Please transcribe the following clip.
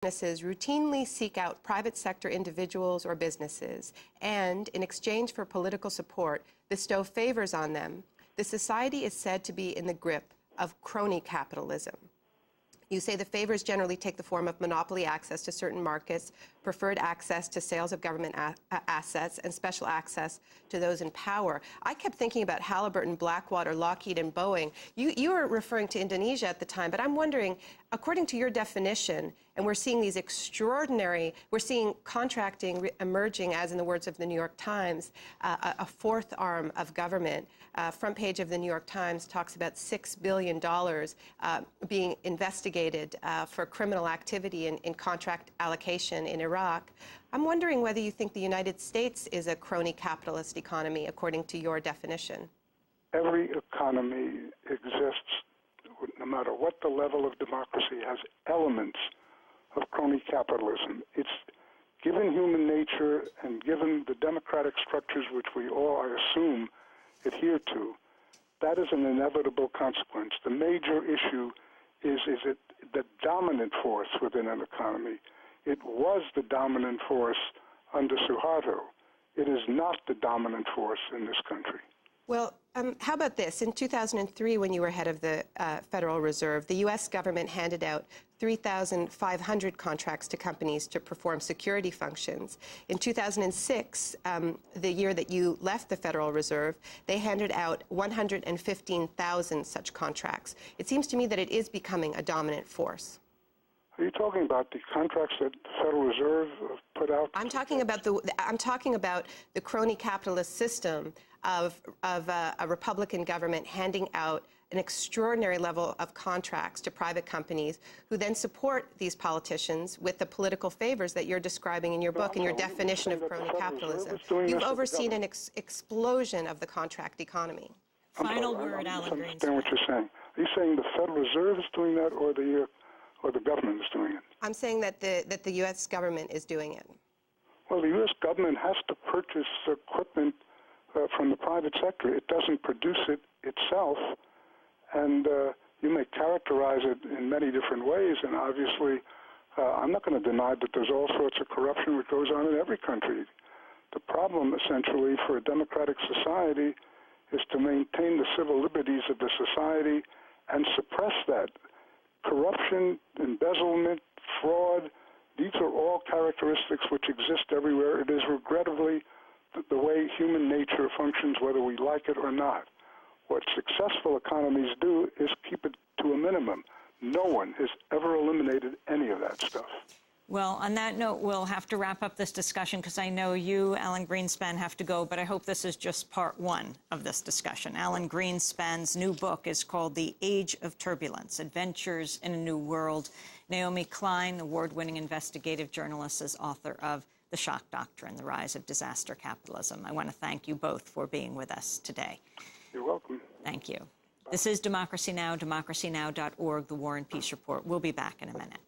businesses routinely seek out private sector individuals or businesses and, in exchange for political support, bestow favors on them, the society is said to be in the grip of crony capitalism. You say the favors generally take the form of monopoly access to certain markets, preferred access to sales of government assets, and special access to those in power. I kept thinking about Halliburton, Blackwater, Lockheed, and Boeing. You were referring to Indonesia at the time, but I'm wondering, according to your definition, and we're seeing these we're seeing contracting emerging, as in the words of the New York Times, a fourth arm of government. Front page of the New York Times talks about $6 billion being investigated for criminal activity in contract allocation in Iraq. I'm wondering whether you think the United States is a crony capitalist economy, according to your definition. Every economy exists, no matter what the level of democracy, has elements of crony capitalism. It's given human nature and given the democratic structures which we all, I assume, adhere to, that is an inevitable consequence. The major issue is it the dominant force within an economy? It was the dominant force under Suharto. It is not the dominant force in this country. Well, how about this? In 2003, when you were head of the Federal Reserve, the U.S. government handed out 3,500 contracts to companies to perform security functions. In 2006, the year that you left the Federal Reserve, they handed out 115,000 such contracts. It seems to me that it is becoming a dominant force. Are you talking about the contracts that the Federal Reserve put out? I'm talking about the crony capitalist system of a Republican government handing out an extraordinary level of contracts to private companies who then support these politicians with the political favors that you're describing in your book and your definition of crony capitalism. You've overseen an explosion of the contract economy. Final word, Alan Greenspan. I understand what you're saying. Are you saying the Federal Reserve is doing that, or the government is doing it? I'm saying that the U.S. government is doing it. Well, the U.S. government has to purchase equipment from the private sector. It doesn't produce it itself, and you may characterize it in many different ways, and obviously I'm not going to deny that there's all sorts of corruption which goes on in every country. The problem, essentially, for a democratic society is to maintain the civil liberties of the society and suppress that. Corruption, embezzlement, fraud, these are all characteristics which exist everywhere. It is regrettably the way human nature functions, whether we like it or not. What successful economies do is keep it to a minimum. No one has ever eliminated any of that stuff. Well, on that note, we'll have to wrap up this discussion because I know you, Alan Greenspan, have to go, but I hope this is just part one of this discussion. Alan Greenspan's new book is called The Age of Turbulence, Adventures in a New World. Naomi Klein, award-winning investigative journalist, is author of The Shock Doctrine, The Rise of Disaster Capitalism. I want to thank you both for being with us today. You're welcome. Thank you. This is Democracy Now!, democracynow.org, The War and Peace Report. We'll be back in a minute.